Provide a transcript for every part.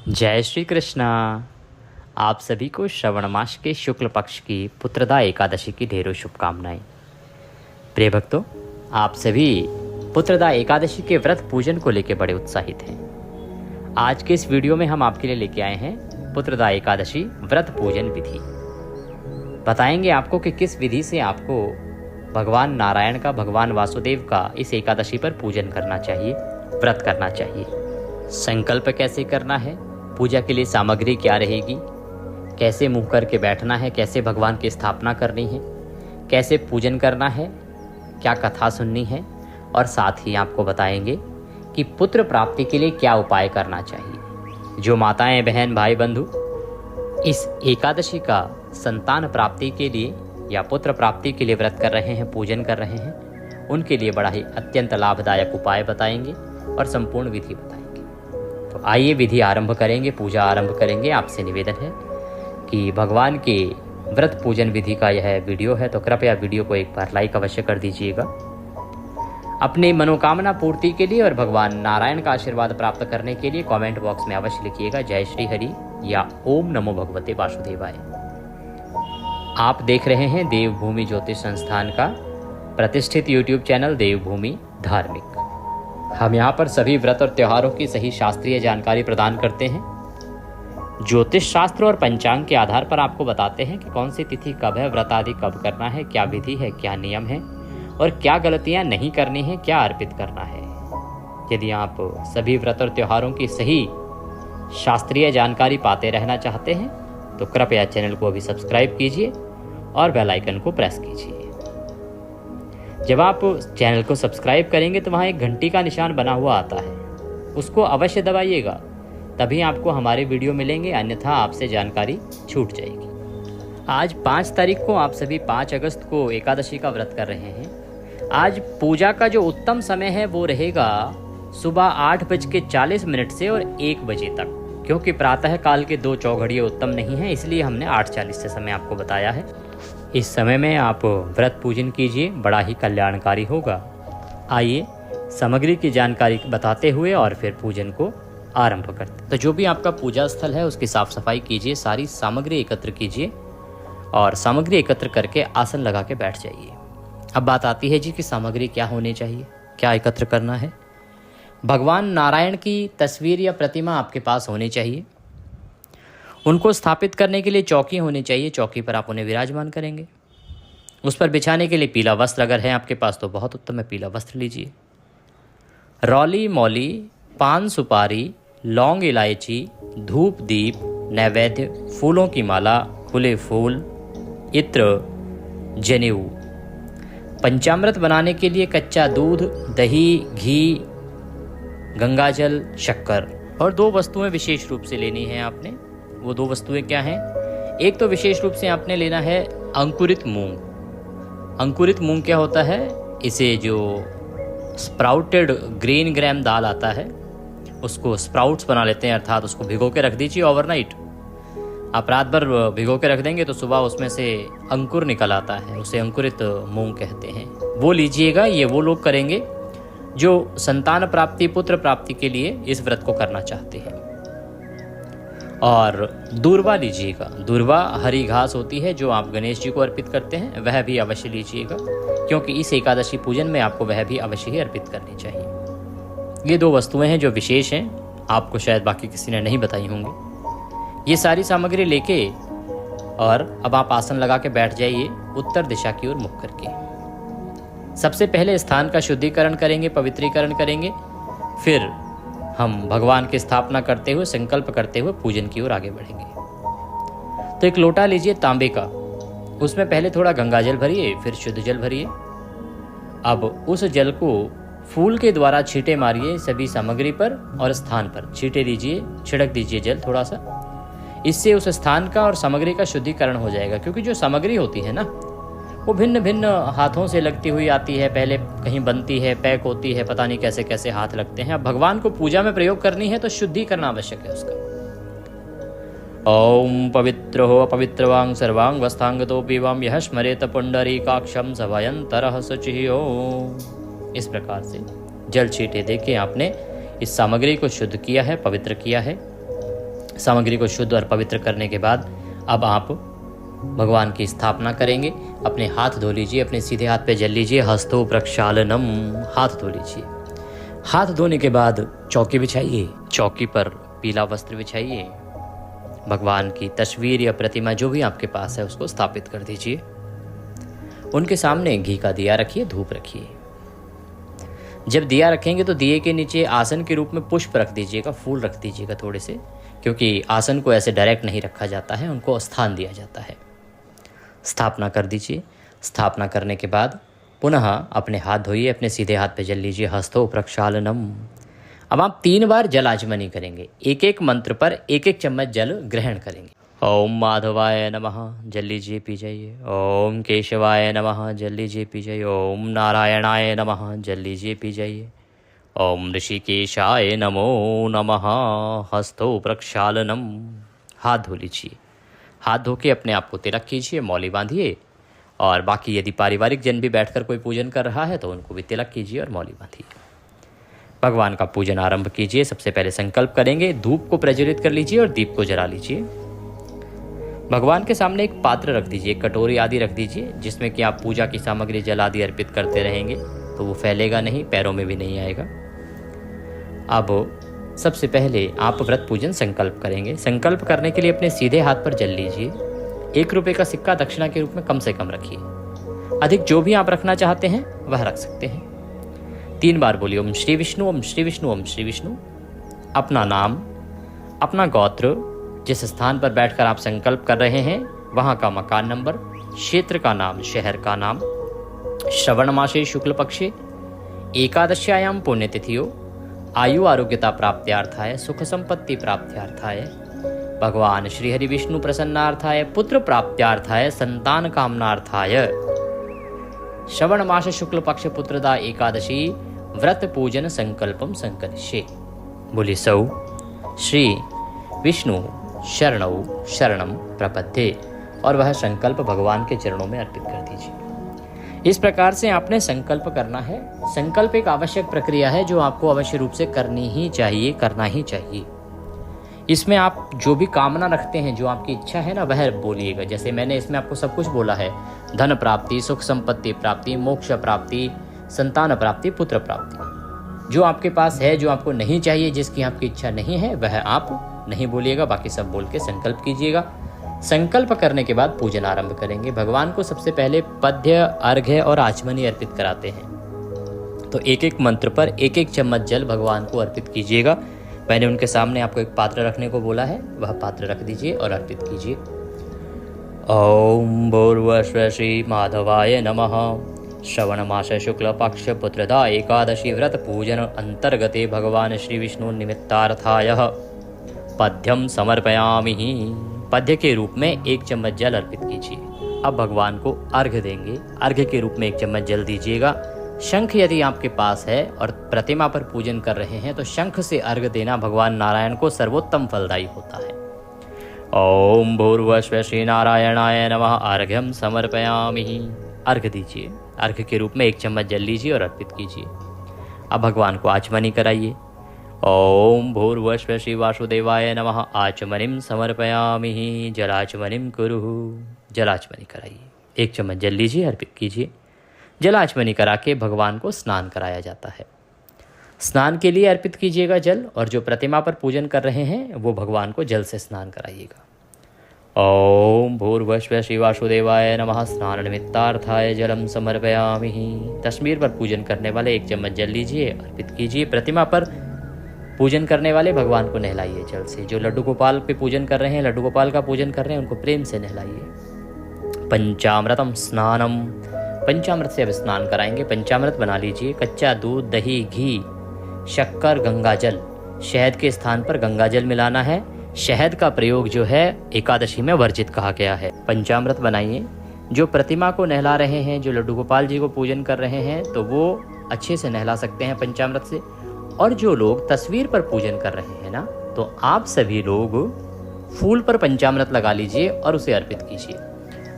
जय श्री कृष्णा। आप सभी को श्रवण मास के शुक्ल पक्ष की पुत्रदा एकादशी की ढेरों शुभकामनाएं। प्रिय भक्तों, आप सभी पुत्रदा एकादशी के व्रत पूजन को लेकर बड़े उत्साहित हैं। आज के इस वीडियो में हम आपके लिए लेके आए हैं पुत्रदा एकादशी व्रत पूजन विधि। बताएंगे आपको कि किस विधि से आपको भगवान नारायण का, भगवान वासुदेव का इस एकादशी पर पूजन करना चाहिए, व्रत करना चाहिए। संकल्प कैसे करना है, पूजा के लिए सामग्री क्या रहेगी, कैसे मुंह करके बैठना है, कैसे भगवान की स्थापना करनी है, कैसे पूजन करना है, क्या कथा सुननी है, और साथ ही आपको बताएंगे कि पुत्र प्राप्ति के लिए क्या उपाय करना चाहिए। जो माताएं, बहन, भाई, बंधु इस एकादशी का संतान प्राप्ति के लिए या पुत्र प्राप्ति के लिए व्रत कर रहे हैं, पूजन कर रहे हैं, उनके लिए बड़ा ही अत्यंत लाभदायक उपाय बताएंगे और संपूर्ण विधि बताएंगे। तो आइए विधि आरंभ करेंगे, पूजा आरंभ करेंगे। आपसे निवेदन है कि भगवान के व्रत पूजन विधि का यह वीडियो है तो कृपया वीडियो को एक बार लाइक अवश्य कर दीजिएगा। अपनी मनोकामना पूर्ति के लिए और भगवान नारायण का आशीर्वाद प्राप्त करने के लिए कमेंट बॉक्स में अवश्य लिखिएगा जय श्री हरि या ओम नमो भगवते वासुदेवाय। आप देख रहे हैं देवभूमि ज्योतिष संस्थान का प्रतिष्ठित यूट्यूब चैनल देवभूमि धार्मिक। हम यहाँ पर सभी व्रत और त्योहारों की सही शास्त्रीय जानकारी प्रदान करते हैं। ज्योतिष शास्त्र और पंचांग के आधार पर आपको बताते हैं कि कौन सी तिथि कब है, व्रत आदि कब करना है, क्या विधि है, क्या नियम है और क्या गलतियाँ नहीं करनी है, क्या अर्पित करना है। यदि आप सभी व्रत और त्योहारों की सही शास्त्रीय जानकारी पाते रहना चाहते हैं तो कृपया चैनल को अभी सब्सक्राइब कीजिए और बेल आइकन को प्रेस कीजिए। जब आप चैनल को सब्सक्राइब करेंगे तो वहाँ एक घंटी का निशान बना हुआ आता है, उसको अवश्य दबाइएगा, तभी आपको हमारे वीडियो मिलेंगे, अन्यथा आपसे जानकारी छूट जाएगी। आज 5 तारीख को आप सभी 5 अगस्त को एकादशी का व्रत कर रहे हैं। आज पूजा का जो उत्तम समय है वो रहेगा सुबह 8:40 से और 1 बजे तक, क्योंकि प्रातः काल के 2 चौघड़ियाँ उत्तम नहीं हैं, इसलिए हमने 8:40 से समय आपको बताया है। इस समय में आप व्रत पूजन कीजिए, बड़ा ही कल्याणकारी होगा। आइए सामग्री की जानकारी बताते हुए और फिर पूजन को आरंभ करते। तो जो भी आपका पूजा स्थल है उसकी साफ सफाई कीजिए, सारी सामग्री एकत्र कीजिए और सामग्री एकत्र करके आसन लगा के बैठ जाइए। अब बात आती है जी कि सामग्री क्या होनी चाहिए, क्या एकत्र करना है। भगवान नारायण की तस्वीर या प्रतिमा आपके पास होनी चाहिए। उनको स्थापित करने के लिए चौकी होनी चाहिए, चौकी पर आप उन्हें विराजमान करेंगे। उस पर बिछाने के लिए पीला वस्त्र अगर है आपके पास तो बहुत उत्तम है, पीला वस्त्र लीजिए। रौली मौली, पान सुपारी, लौंग इलायची, धूप दीप, नैवेद्य, फूलों की माला, खुले फूल, इत्र, जनेऊ। पंचामृत बनाने के लिए कच्चा दूध, दही, घी, गंगाजल, शक्कर और 2 वस्तुएं विशेष रूप से लेनी है आपने। वो 2 वस्तुएं क्या हैं? एक तो विशेष रूप से आपने लेना है अंकुरित मूंग। अंकुरित मूंग क्या होता है? इसे जो स्प्राउटेड ग्रीन ग्राम दाल आता है उसको स्प्राउट्स बना लेते हैं, अर्थात उसको भिगो के रख दीजिए ओवरनाइट। आप रात भर भिगो के रख देंगे तो सुबह उसमें से अंकुर निकल आता है, उसे अंकुरित मूंग कहते हैं। वो लीजिएगा। ये वो लोग करेंगे जो संतान प्राप्ति, पुत्र प्राप्ति के लिए इस व्रत को करना चाहते हैं। और दूर्वा लीजिएगा। दूर्वा हरी घास होती है जो आप गणेश जी को अर्पित करते हैं, वह भी अवश्य लीजिएगा, क्योंकि इस एकादशी पूजन में आपको वह भी अवश्य ही अर्पित करनी चाहिए। ये 2 वस्तुएं हैं जो विशेष हैं, आपको शायद बाकी किसी ने नहीं बताई होंगी। ये सारी सामग्री लेके और अब आप आसन लगा के बैठ जाइए उत्तर दिशा की ओर मुख करके। सबसे पहले स्थान का शुद्धिकरण करेंगे, पवित्रीकरण करेंगे, फिर हम भगवान की स्थापना करते हुए, संकल्प करते हुए पूजन की ओर आगे बढ़ेंगे। तो एक लोटा लीजिए तांबे का, उसमें पहले थोड़ा गंगाजल भरिए, फिर शुद्ध जल भरिए। अब उस जल को फूल के द्वारा छींटे मारिए सभी सामग्री पर और स्थान पर छींटे दीजिए, छिड़क दीजिए जल थोड़ा सा। इससे उस स्थान का और सामग्री का शुद्धिकरण हो जाएगा, क्योंकि जो सामग्री होती है ना वो भिन्न भिन्न हाथों से लगती हुई आती है, पहले कहीं बनती है, पैक होती है, पता नहीं कैसे कैसे हाथ लगते हैं। अब भगवान को पूजा में प्रयोग करनी है तो शुद्धि करना आवश्यक है उसका। ओम पवित्र हो पवित्रवांग सर्वांग वस्थांगतो पीवाम यह स्मरेत पुंडरीकाक्षम सभयंतरः शुचिः। इस प्रकार से जल छींटे देके आपने इस सामग्री को शुद्ध किया है, पवित्र किया है। सामग्री को शुद्ध और पवित्र करने के बाद अब आप भगवान की स्थापना करेंगे। अपने हाथ धो लीजिए, अपने सीधे हाथ पे जल लीजिए। हस्तो प्रक्षालनम, हाथ धो लीजिए। हाथ धोने के बाद चौकी बिछाइए, चौकी पर पीला वस्त्र बिछाइए। भगवान की तस्वीर या प्रतिमा जो भी आपके पास है उसको स्थापित कर दीजिए। उनके सामने घी का दिया रखिए, धूप रखिए। जब दिया रखेंगे तो दिए के नीचे आसन के रूप में पुष्प रख दीजिएगा, फूल रख दीजिएगा थोड़े से, क्योंकि आसन को ऐसे डायरेक्ट नहीं रखा जाता है, उनको स्थान दिया जाता है। स्थापना कर दीजिए। स्थापना करने के बाद पुनः अपने हाथ धोइए, अपने सीधे हाथ पे जल लीजिए। हस्तो प्रक्षालनम। अब आप 3 बार जल आचमनी करेंगे। एक एक मंत्र पर एक एक चम्मच जल ग्रहण करेंगे। ओम माधवाय नमः, जल लीजिए, पी जाइए। ओम केशवाय नमः, जल लीजिए, पी जाइए। ओम नारायणाय नमः, जल लीजिए, पी जाइए। ओम ऋषिकेशाय नमो नमः। हस्तो प्रक्षालनम। हाथ धो लीजिए। हाथ धो के अपने आप को तिलक कीजिए, मौली बांधिए। और बाकी यदि पारिवारिक जन भी बैठकर कोई पूजन कर रहा है तो उनको भी तिलक कीजिए और मौली बांधिए। भगवान का पूजन आरंभ कीजिए। सबसे पहले संकल्प करेंगे, धूप को प्रज्वलित कर लीजिए और दीप को जला लीजिए। भगवान के सामने एक पात्र रख दीजिए, कटोरी आदि रख दीजिए, जिसमें कि आप पूजा की सामग्री जल आदि अर्पित करते रहेंगे तो वो फैलेगा नहीं, पैरों में भी नहीं आएगा। अब सबसे पहले आप व्रत पूजन संकल्प करेंगे। संकल्प करने के लिए अपने सीधे हाथ पर जल लीजिए। 1 रुपये का सिक्का दक्षिणा के रूप में कम से कम रखिए। अधिक जो भी आप रखना चाहते हैं वह रख सकते हैं। 3 बार बोलिए ओम श्री विष्णु, ओम श्री विष्णु, ओम श्री विष्णु। अपना नाम, अपना गोत्र, जिस स्थान पर बैठकर आप संकल्प कर रहे हैं वहां का मकान नंबर, क्षेत्र का नाम, शहर का नाम, श्रवण मासे शुक्ल पक्षे एकादश्यायाम पुण्यतिथियों, आयु आरोग्यता प्राप्त्यार्थाय, सुख संपत्ति प्राप्त्यार्थाय, भगवान श्री हरि विष्णु प्रसन्नार्थाय, पुत्र प्राप्त्यार्थाय, संतान कामनार्थाय, श्रवण मास शुक्ल पक्ष पुत्रदा एकादशी व्रत पूजन संकल्पम संकरिष्ये। बोली सौ श्री विष्णु शरणौ शरणम प्रपद्ये, और वह संकल्प भगवान के चरणों में अर्पित कर दीजिए। इस प्रकार से आपने संकल्प करना है। संकल्प एक आवश्यक प्रक्रिया है जो आपको अवश्य रूप से करनी ही चाहिए, करना ही चाहिए। इसमें आप जो भी कामना रखते हैं, जो आपकी इच्छा है ना, वह बोलिएगा। जैसे मैंने इसमें आपको सब कुछ बोला है, धन प्राप्ति, सुख संपत्ति प्राप्ति, मोक्ष प्राप्ति, संतान प्राप्ति, पुत्र प्राप्ति। जो आपके पास है, जो आपको नहीं चाहिए, जिसकी आपकी इच्छा नहीं है, वह आप नहीं बोलिएगा, बाकी सब बोल के संकल्प कीजिएगा। संकल्प करने के बाद पूजन आरंभ करेंगे। भगवान को सबसे पहले पद्य, अर्घ्य और आचमनी अर्पित कराते हैं। तो एक एक मंत्र पर एक एक चम्मच जल भगवान को अर्पित कीजिएगा। मैंने उनके सामने आपको एक पात्र रखने को बोला है, वह पात्र रख दीजिए और अर्पित कीजिए। ओम भूर्भुवः श्री माधवाय नमः। श्रवण मास शुक्ल पक्ष पुत्रदा एकादशी व्रत पूजन अंतर्गते भगवान श्री विष्णु निमित्तार्थाय पद्यम समर्पयामि। पद्य के रूप में 1 चम्मच जल अर्पित कीजिए। अब भगवान को अर्घ्य देंगे। अर्घ्य के रूप में 1 चम्मच जल दीजिएगा। शंख यदि आपके पास है और प्रतिमा पर पूजन कर रहे हैं तो शंख से अर्घ्य देना भगवान नारायण को सर्वोत्तम फलदायी होता है। ओम भूर्भुवः श्री नारायणाय नमः। अर्घ्यम समर्पयामि। अर्घ्य दीजिए। अर्घ्य के रूप में 1 चम्मच जल लीजिए और अर्पित कीजिए। अब भगवान को आचमनी कराइए। ओम भूर्भुवः श्री वासुदेवाय नमः। आचमनिम समर्पयामि। जलाचमनिम कुरुः। जलाचमनी कराइए। 1 चम्मच जल लीजिए, अर्पित कीजिए। जलाचमनी करा के भगवान को स्नान कराया जाता है। स्नान के लिए अर्पित कीजिएगा जल, और जो प्रतिमा पर पूजन कर रहे हैं वो भगवान को जल से स्नान कराइएगा। ओम भूर्भुवः श्री वासुदेवाय नमः। स्नान निमित्तार्थाय जलम समर्पयामि। तस्वीर पर पूजन करने वाले 1 चम्मच जल लीजिए, अर्पित कीजिए। प्रतिमा पर पूजन करने वाले भगवान को नहलाइए जल से। जो लड्डू गोपाल पे पूजन कर रहे हैं, लड्डू गोपाल का पूजन कर रहे हैं, उनको प्रेम से नहलाइए। पंचामृतम स्नानम। पंचामृत से अब स्नान कराएंगे। पंचामृत बना लीजिए। कच्चा दूध, दही, घी, शक्कर, गंगाजल। शहद के स्थान पर गंगाजल मिलाना है। शहद का प्रयोग जो है एकादशी में वर्जित कहा गया है। पंचामृत बनाइए। जो प्रतिमा को नहला रहे हैं, जो लड्डू गोपाल जी को पूजन कर रहे हैं, तो वो अच्छे से नहला सकते हैं पंचामृत से। और जो लोग तस्वीर पर पूजन कर रहे हैं ना, तो आप सभी लोग फूल पर पंचामृत लगा लीजिए और उसे अर्पित कीजिए।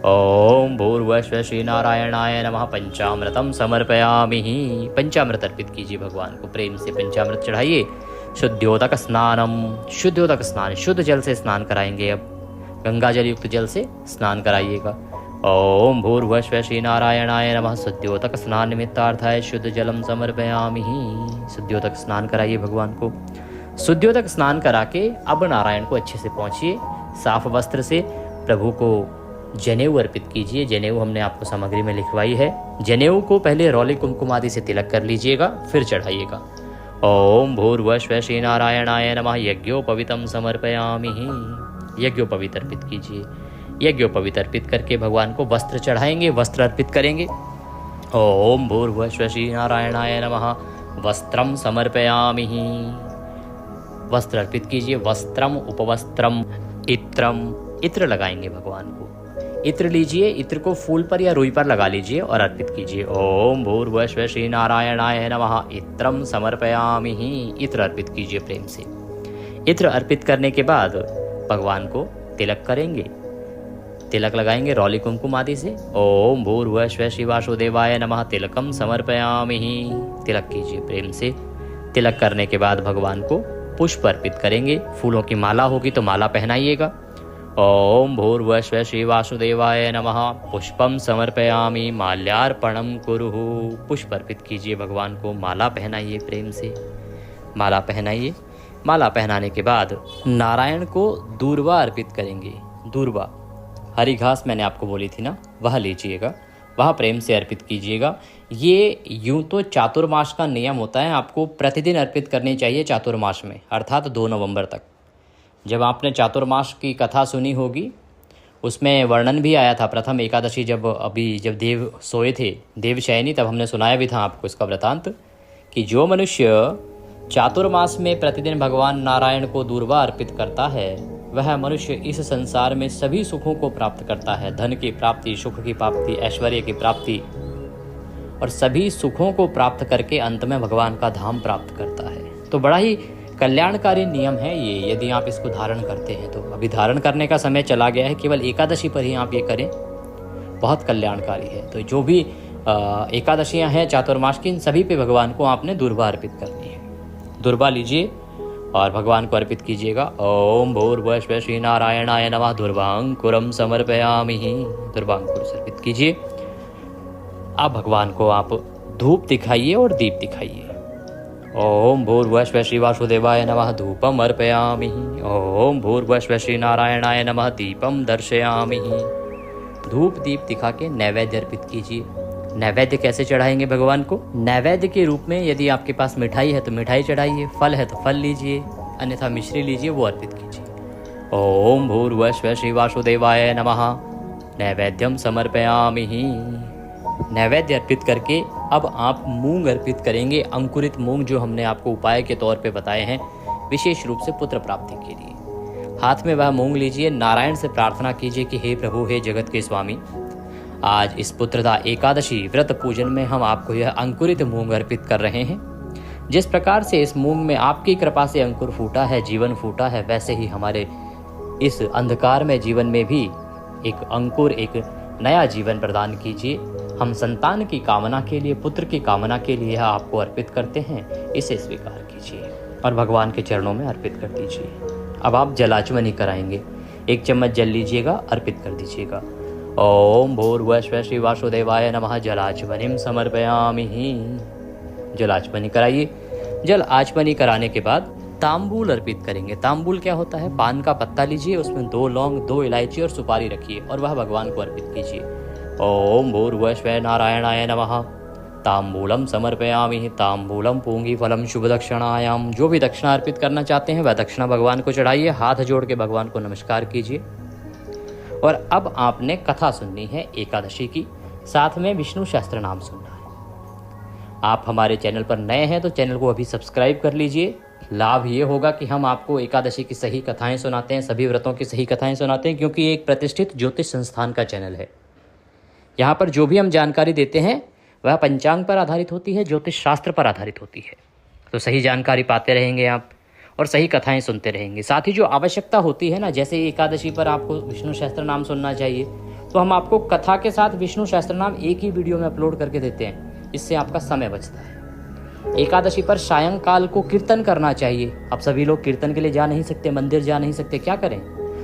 ओम भूर्भुवः श्री नारायणाय नमः। पंचामृतम समर्पयामि। पंचामृत अर्पित कीजिए भगवान को। प्रेम से पंचामृत चढ़ाइए। शुद्ध्योदक स्नानम, शुद्ध्योदक स्नान, शुद्ध जल से स्नान कराएंगे। अब गंगा जल युक्त जल से स्नान कराइएगा। ओम भूर्भुवः स्वः श्री नारायणाय नमः। शुद्ध्योदक स्नान निमित्तार्थाय शुद्ध जलम समर्पयामि। शुद्ध्योदक स्नान कराइए भगवान को। शुद्ध्योदक स्नान करा के अब नारायण को अच्छे से पहुँचिए। साफ वस्त्र से प्रभु को जनेऊ अर्पित कीजिए। जनेऊ हमने आपको सामग्री में लिखवाई है। जनेऊ को पहले रौली कुमकुम आदि से तिलक कर लीजिएगा, फिर चढ़ाइएगा। ओम भूर्भुवः स्वः श्री नारायणाय नमः। यज्ञोपवीतम समर्पयामि। यज्ञोपवीत अर्पित कीजिए। यज्ञोपवीत अर्पित करके भगवान को वस्त्र चढ़ाएंगे, वस्त्र अर्पित करेंगे। ओम भूर्भुवः स्वः श्री नारायणाय नमः। वस्त्रम समर्पयामि। वस्त्र अर्पित कीजिए। वस्त्रम उपवस्त्रम इत्रम, इत्र लगाएंगे भगवान को। इत्र लीजिए, इत्र को फूल पर या रुई पर लगा लीजिए और अर्पित कीजिए। ओम भूर्भुवः स्वः श्री नारायणाय नमः। इत्रम समर्पयामि। इत्र अर्पित कीजिए प्रेम से। इत्र अर्पित करने के बाद भगवान को तिलक करेंगे, तिलक लगाएंगे रौली कुमकुम आदि से। ओम भूर्भुवः स्वः श्री वासुदेवाय नमः। तिलकम समर्पयामि। तिलक कीजिए प्रेम से। तिलक करने के बाद भगवान को पुष्प अर्पित करेंगे। फूलों की माला होगी तो माला पहनाइएगा। ओम भूर्भुवः स्वः श्री वासुदेवाय नमः। पुष्पम समर्पयामि। माल्यार्पणम कुरुः। पुष्प अर्पित कीजिए भगवान को। माला पहनाइए प्रेम से। माला पहनाइए। माला पहनाने के बाद नारायण को दूर्वा अर्पित करेंगे। दूर्वा, हरी घास मैंने आपको बोली थी ना, वह लीजिएगा, वह प्रेम से अर्पित कीजिएगा। ये यूं तो चातुर्मास का नियम होता है, आपको प्रतिदिन अर्पित करनी चाहिए चातुर्मास में, अर्थात 2 नवंबर तक। जब आपने चातुर्मास की कथा सुनी होगी, उसमें वर्णन भी आया था प्रथम एकादशी जब देव सोए थे, देव शयनी, तब हमने सुनाया भी था आपको इसका वृतांत कि जो मनुष्य चातुर्मास में प्रतिदिन भगवान नारायण को दूर्वा अर्पित करता है, वह मनुष्य इस संसार में सभी सुखों को प्राप्त करता है। धन की प्राप्ति, सुख की प्राप्ति, ऐश्वर्य की प्राप्ति, और सभी सुखों को प्राप्त करके अंत में भगवान का धाम प्राप्त करता है। तो बड़ा ही कल्याणकारी नियम है ये, यदि आप इसको धारण करते हैं तो। अभी धारण करने का समय चला गया है, केवल एकादशी पर ही आप ये करें, बहुत कल्याणकारी है। तो जो भी एकादशियां हैं चातुर्मास की, इन सभी पे भगवान को आपने दूर्वा अर्पित करनी है। दूर्वा लीजिए और भगवान को अर्पित कीजिएगा। ओम भूर्भुवः स्वः श्री नारायणाय नमः। दूर्वांकुरम समर्पयामि। दूर्वांकुर अर्पित कीजिए। अब भगवान को आप धूप दिखाइए और दीप दिखाइए। ओम भूर्भुवः स्वः श्री वासुदेवाय नमः। धूपम अर्पयामि। ओम भूर्भुवः स्वः श्री नारायणाय नमः। दीपम दर्शयामि। धूप दीप दिखा के नैवेद्य अर्पित कीजिए। नैवेद्य कैसे चढ़ाएंगे भगवान को? नैवेद्य के रूप में यदि आपके पास मिठाई है तो मिठाई चढ़ाइए, फल है तो फल लीजिए, अन्यथा मिश्री लीजिए, वो अर्पित कीजिए। ओम भूर्भुवः स्वः श्री वासुदेवाय नमः। नैवेद्यम समर्पयामि। नैवेद्य अर्पित करके अब आप मूंग अर्पित करेंगे। अंकुरित मूंग, जो हमने आपको उपाय के तौर पे बताए हैं, विशेष रूप से पुत्र प्राप्ति के लिए। हाथ में वह मूंग लीजिए। नारायण से प्रार्थना कीजिए कि हे प्रभु, हे जगत के स्वामी, आज इस पुत्रदा एकादशी व्रत पूजन में हम आपको यह अंकुरित मूंग अर्पित कर रहे हैं। जिस प्रकार से इस मूंग में आपकी कृपा से अंकुर फूटा है, जीवन फूटा है, वैसे ही हमारे इस अंधकार में जीवन में भी एक अंकुर, एक नया जीवन प्रदान कीजिए। हम संतान की कामना के लिए, पुत्र की कामना के लिए यह आपको अर्पित करते हैं, इसे स्वीकार कीजिए और भगवान के चरणों में अर्पित कर दीजिए। अब आप जलाचमनी कराएंगे। 1 चम्मच जल लीजिएगा, अर्पित कर दीजिएगा। ओम भूर्भुवः स्वः श्री वासुदेवाय नमः। जलाचमनीम समर्पयामि। जलाचमनी कराइए। जल आचमनी कराने के बाद तांबूल अर्पित करेंगे। तांबूल क्या होता है? पान का पत्ता लीजिए, उसमें 2 लौंग, 2 इलायची और सुपारी रखिए और वह भगवान को अर्पित कीजिए। ओम भूर्भुवः स्वः नारायणाय नमः। तांबूलम समर्पयामि। तांबूलम पूंगी फलम शुभ दक्षिणायाम। जो भी दक्षिणा अर्पित करना चाहते हैं वह दक्षिणा भगवान को चढ़ाइए। हाथ जोड़ के भगवान को नमस्कार कीजिए। और अब आपने कथा सुननी है एकादशी की, साथ में विष्णु सहस्त्र नाम सुनना है। आप हमारे चैनल पर नए हैं तो चैनल को अभी सब्सक्राइब कर लीजिए। लाभ ये होगा कि हम आपको एकादशी की सही कथाएं सुनाते हैं, सभी व्रतों की सही कथाएं सुनाते हैं, क्योंकि ये एक प्रतिष्ठित ज्योतिष संस्थान का चैनल है। यहाँ पर जो भी हम जानकारी देते हैं वह पंचांग पर आधारित होती है, ज्योतिष शास्त्र पर आधारित होती है। तो सही जानकारी पाते रहेंगे आप और सही कथाएं सुनते रहेंगे। साथ ही जो आवश्यकता होती है ना, जैसे एकादशी पर आपको विष्णु सहस्त्र नाम सुनना चाहिए, तो हम आपको कथा के साथ विष्णु सहस्त्र नाम एक ही वीडियो में अपलोड करके देते हैं। इससे आपका समय बचता है। एकादशी पर सायंकाल को कीर्तन करना चाहिए। अब सभी लोग कीर्तन के लिए जा नहीं सकते, मंदिर जा नहीं सकते, क्या करें?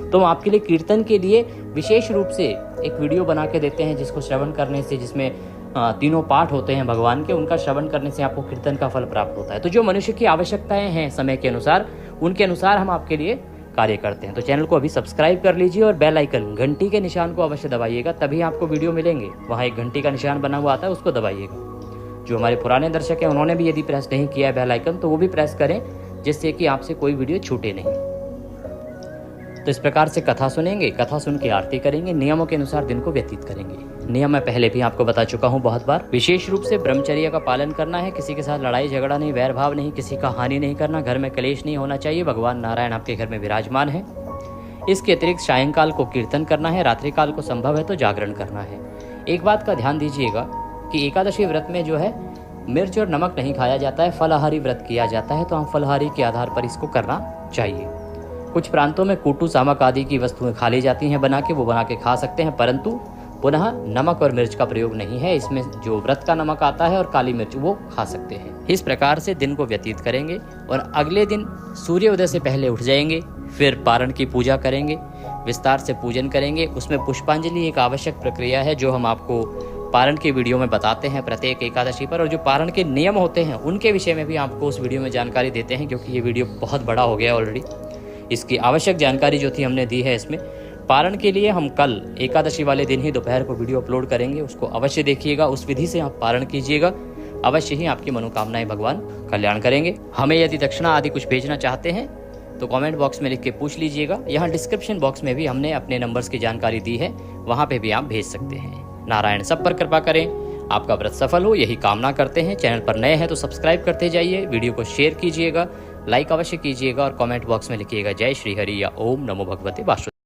तो हम आपके लिए कीर्तन के लिए विशेष रूप से एक वीडियो बना के देते हैं, जिसको श्रवण करने से, जिसमें तीनों पाठ होते हैं भगवान के, उनका श्रवण करने से आपको कीर्तन का फल प्राप्त होता है। तो जो मनुष्य की आवश्यकताएं हैं समय के अनुसार, उनके अनुसार हम आपके लिए कार्य करते हैं। तो चैनल को अभी सब्सक्राइब कर लीजिए और बेल आइकन, घंटी के निशान को अवश्य दबाइएगा, तभी आपको वीडियो मिलेंगे। वहाँ एक घंटी का निशान बना हुआ आता है, उसको दबाइएगा। जो हमारे पुराने दर्शक हैं उन्होंने भी यदि प्रेस नहीं किया है बेल आइकन, तो वो भी प्रेस करें, जिससे कि आपसे कोई वीडियो छूटे नहीं। तो इस प्रकार से कथा सुनेंगे, कथा सुन के आरती करेंगे, नियमों के अनुसार दिन को व्यतीत करेंगे। नियम मैं पहले भी आपको बता चुका हूँ बहुत बार। विशेष रूप से ब्रह्मचर्य का पालन करना है, किसी के साथ लड़ाई झगड़ा नहीं, वैर भाव नहीं, किसी का हानि नहीं करना, घर में कलेश नहीं होना चाहिए। भगवान नारायण आपके घर में विराजमान है। इसके अतिरिक्त सायंकाल को कीर्तन करना है, रात्रिकाल को संभव है तो जागरण करना है। एक बात का ध्यान दीजिएगा कि एकादशी व्रत में जो है मिर्च और नमक नहीं खाया जाता है, फलाहारी व्रत किया जाता है, तो हम फलाहारी के आधार पर इसको करना चाहिए। कुछ प्रांतों में कूटू सामक आदि की वस्तुएं खा ली जाती हैं बना के, वो बना के खा सकते हैं, परंतु पुनः नमक और मिर्च का प्रयोग नहीं है। इसमें जो व्रत का नमक आता है और काली मिर्च, वो खा सकते हैं। इस प्रकार से दिन को व्यतीत करेंगे और अगले दिन सूर्योदय से पहले उठ जाएंगे, फिर पारण की पूजा करेंगे, विस्तार से पूजन करेंगे। उसमें पुष्पांजलि एक आवश्यक प्रक्रिया है, जो हम आपको पारण के वीडियो में बताते हैं प्रत्येक एकादशी पर, और जो पारण के नियम होते हैं उनके विषय में भी आपको उस वीडियो में जानकारी देते हैं, क्योंकि ये वीडियो बहुत बड़ा हो गया ऑलरेडी। इसकी आवश्यक जानकारी जो थी हमने दी है इसमें। पारण के लिए हम कल एकादशी वाले दिन ही दोपहर को वीडियो अपलोड करेंगे, उसको अवश्य देखिएगा। उस विधि से आप पारण कीजिएगा, अवश्य ही आपकी मनोकामनाएं भगवान कल्याण करेंगे। हमें यदि दक्षिणा आदि कुछ भेजना चाहते हैं तो कमेंट बॉक्स में लिख के पूछ लीजिएगा। यहाँ डिस्क्रिप्शन बॉक्स में भी हमने अपने नंबर्स की जानकारी दी है, वहाँ पे भी आप भेज सकते हैं। नारायण सब पर कृपा करें, आपका व्रत सफल हो, यही कामना करते हैं। चैनल पर नए हैं तो सब्सक्राइब करते जाइए, वीडियो को शेयर कीजिएगा, लाइक अवश्य कीजिएगा और कमेंट बॉक्स में लिखिएगा जय श्री हरि या ओम नमो भगवते वासुदेवाय।